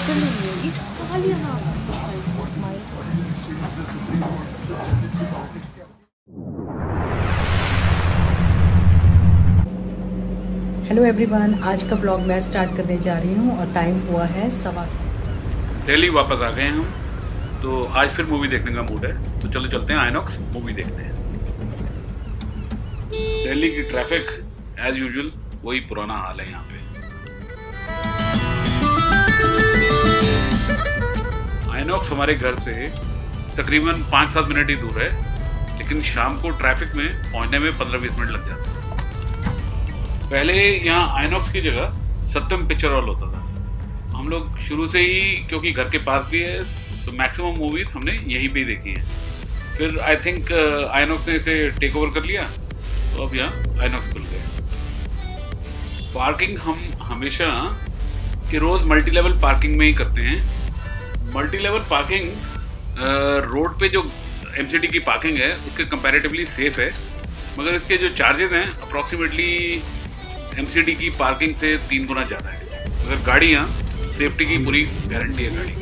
Hello everyone, आज का blog मैं स्टार्ट करने जा रही हूँ और टाइम हुआ है 7:15। दिल्ली वापस आ गए हैं हम, तो आज फिर मूवी देखने का मूड है, तो चलो चलते हैं आइनॉक्स मूवी देखते हैं। दिल्ली की ट्रैफिक एज यूजुअल वही पुराना हाल है यहाँ पे। आइनॉक्स हमारे घर से तकरीबन 5-7 मिनट ही दूर है, लेकिन शाम को ट्रैफिक में पहुंचने में 15-20 मिनट लग जाते हैं। पहले यहाँ आइनॉक्स की जगह सत्यम पिक्चर हॉल होता था। हम लोग शुरू से ही, क्योंकि घर के पास भी है, तो मैक्सिमम मूवीज हमने यहीं पे ही देखी है। फिर आई थिंक आइनॉक्स ने इसे टेक ओवर कर लिया, तो अब यहाँ आइनॉक्स खुल गए। पार्किंग हम हमेशा रोज मल्टी लेवल पार्किंग में ही करते हैं। मल्टी लेवल पार्किंग रोड पे जो एमसीडी की पार्किंग है उसके कंपैरेटिवली सेफ है, मगर इसके जो चार्जेस हैं अप्रॉक्सीमेटली एमसीडी की पार्किंग से 3 गुना ज़्यादा है। मगर गाड़ी यहाँ सेफ्टी की पूरी गारंटी है गाड़ी की।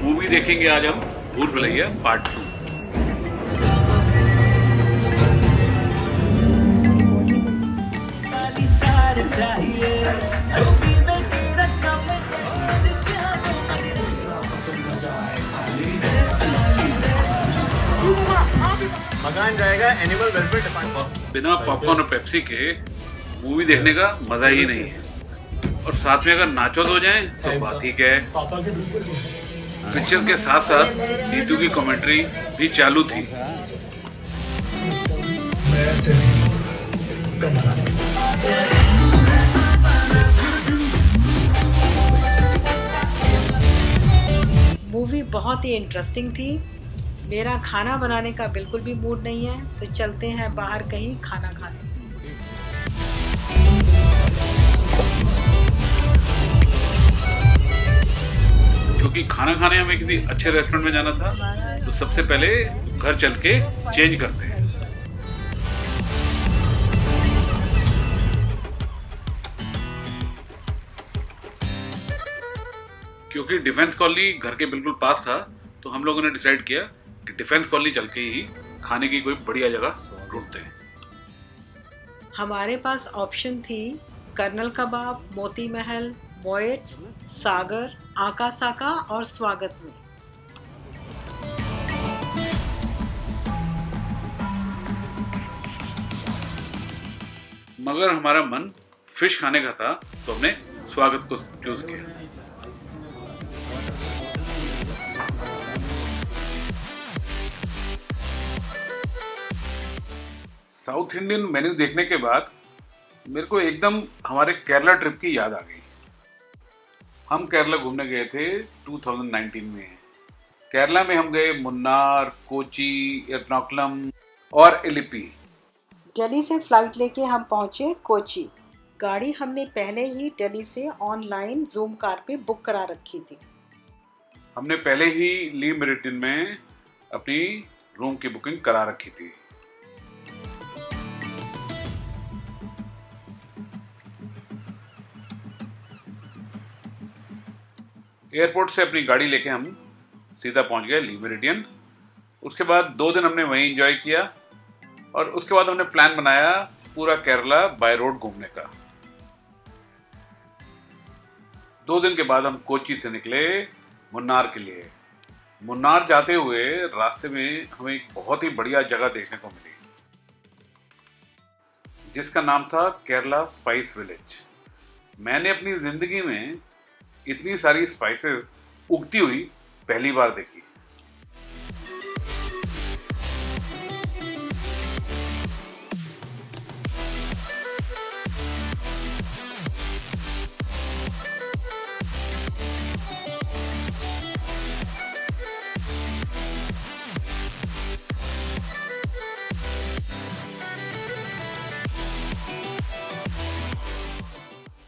मूवी देखेंगे आज हम भूल भुलैया पार्ट 2। मकान जाएगा एनिमल वेलफेयर डिपार्टमेंट। बिना पॉपकॉर्न और पेप्सी के मूवी देखने का मजा ही नहीं है, और साथ में अगर नाचोस हो जाएं तो बात ही क्या है। पिक्चर के साथ साथ नीतू की कमेंट्री भी चालू थी। मूवी बहुत ही इंटरेस्टिंग थी। मेरा खाना बनाने का बिल्कुल भी मूड नहीं है, तो चलते हैं बाहर कहीं खाना खाने। क्योंकि खाना खाने हमें किसी अच्छे रेस्टोरेंट में जाना था, तो सबसे पहले घर चल के चेंज करते हैं। क्योंकि डिफेंस कॉलोनी घर के बिल्कुल पास था, तो हम लोगों ने डिसाइड किया कि डिफेंस कॉलोनी चल के ही खाने की कोई बढ़िया जगह ढूंढते हैं। हमारे पास ऑप्शन थी कर्नल कबाब, मोती महल, मोएट्स, सागर, आकासाका और स्वागत में। मगर हमारा मन फिश खाने का था, तो हमने स्वागत को चूज किया। साउथ इंडियन मेन्यू देखने के बाद मेरे को एकदम हमारे केरला ट्रिप की याद आ गई। हम केरला घूमने गए थे 2019 में। केरला में हम गए मुन्नार, कोची, एर्नाकुलम और एलिपी। दिल्ली से फ्लाइट लेके हम पहुंचे कोची। गाड़ी हमने पहले ही दिल्ली से ऑनलाइन ज़ूम कार पे बुक करा रखी थी। हमने पहले ही ली मेरिडियन में अपनी रूम की बुकिंग करा रखी थी। एयरपोर्ट से अपनी गाड़ी लेके हम सीधा पहुंच गए ली मेरिडियन। उसके बाद 2 दिन हमने वहीं एंजॉय किया, और उसके बाद हमने प्लान बनाया पूरा केरला बाय रोड घूमने का। 2 दिन के बाद हम कोची से निकले मुन्नार के लिए। मुन्नार जाते हुए रास्ते में हमें एक बहुत ही बढ़िया जगह देखने को मिली, जिसका नाम था केरला स्पाइस विलेज। मैंने अपनी जिंदगी में इतनी सारी स्पाइसेस उगती हुई पहली बार देखी।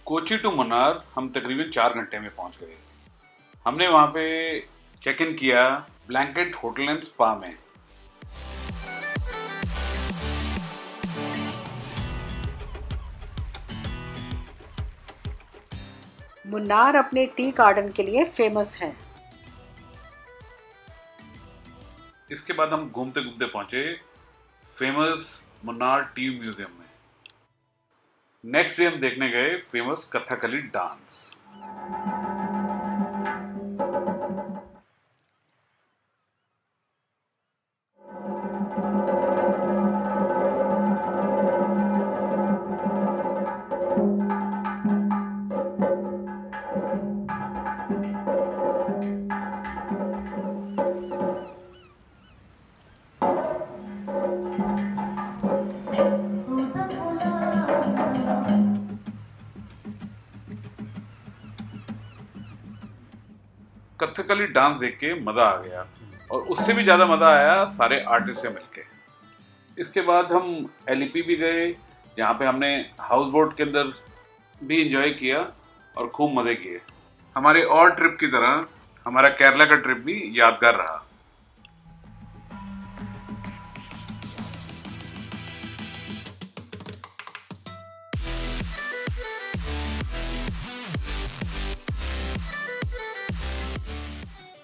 कोची टू मुन्नार हम तकरीबन 4 घंटे में पहुंच गए। हमने वहां पे चेक इन किया ब्लैंकेट होटल एंड स्पा में। मुन्नार अपने टी गार्डन के लिए फेमस है। इसके बाद हम घूमते घूमते पहुंचे फेमस मुन्नार टी म्यूजियम में। नेक्स्ट डे हम देखने गए famous Kathakali dance. Kathakali dance देख के मजा आ गया और उससे भी ज्यादा मजा आया सारे आर्टिस्ट से मिलके। इसके बाद हम एलईपी भी गए, जहाँ पे हमने हाउस बोट के अंदर भी एंजॉय किया और खूब मजे किए। हमारे और ट्रिप की तरह हमारा केरला का ट्रिप भी यादगार रहा।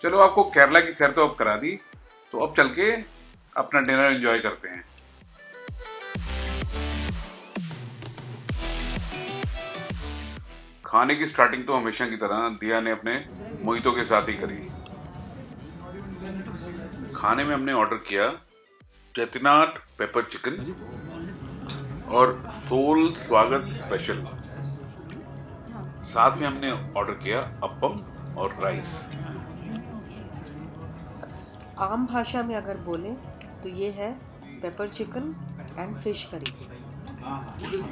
चलो आपको केरला की सैर तो अब करा दी, तो अब चल के अपना डिनर एंजॉय करते हैं। खाने की स्टार्टिंग तो हमेशा की तरह दिया ने अपने मोहितो के साथ ही करी। खाने में हमने ऑर्डर किया चेट्टिनाड पेपर चिकन और सोल स्वागत स्पेशल। साथ में हमने ऑर्डर किया अप्पम और राइस। आम भाषा में अगर बोले तो ये है pepper chicken and fish curry.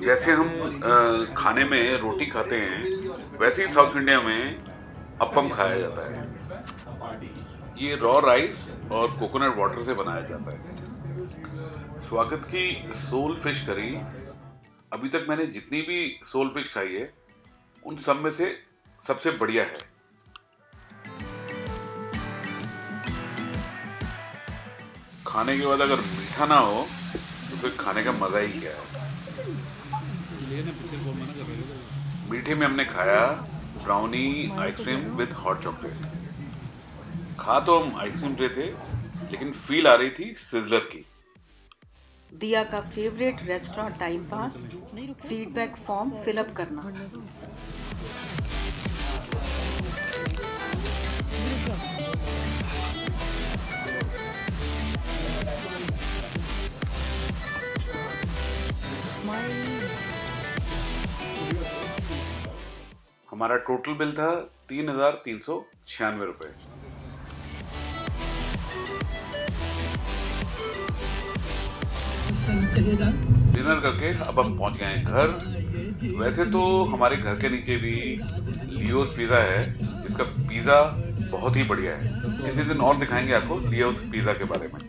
जैसे हम खाने में रोटी खाते हैं वैसे ही साउथ इंडिया में अप्पम खाया जाता है। ये रॉ राइस और कोकोनट वाटर से बनाया जाता है। स्वागत की सोल फिश करी अभी तक मैंने जितनी भी सोल फिश खाई है उन सब में से सबसे बढ़िया है। खाने के बाद अगर मीठा ना हो तो फिर खाने का मजा ही क्या है। मीठे में हमने खाया brownie ice cream with hot chocolate. खा तो हम आइसक्रीम पे थे लेकिन फील आ रही थी सिजलर की। दिया का favourite restaurant time pass, feedback form fill up करना। हमारा टोटल बिल था 3,396 रुपए। डिनर करके अब हम पहुंच गए हैं घर। वैसे तो हमारे घर के नीचे भी लियोस पिज़्ज़ा है, जिसका पिज़्ज़ा बहुत ही बढ़िया है। किसी दिन और दिखाएंगे आपको लियोस पिज़्ज़ा के बारे में।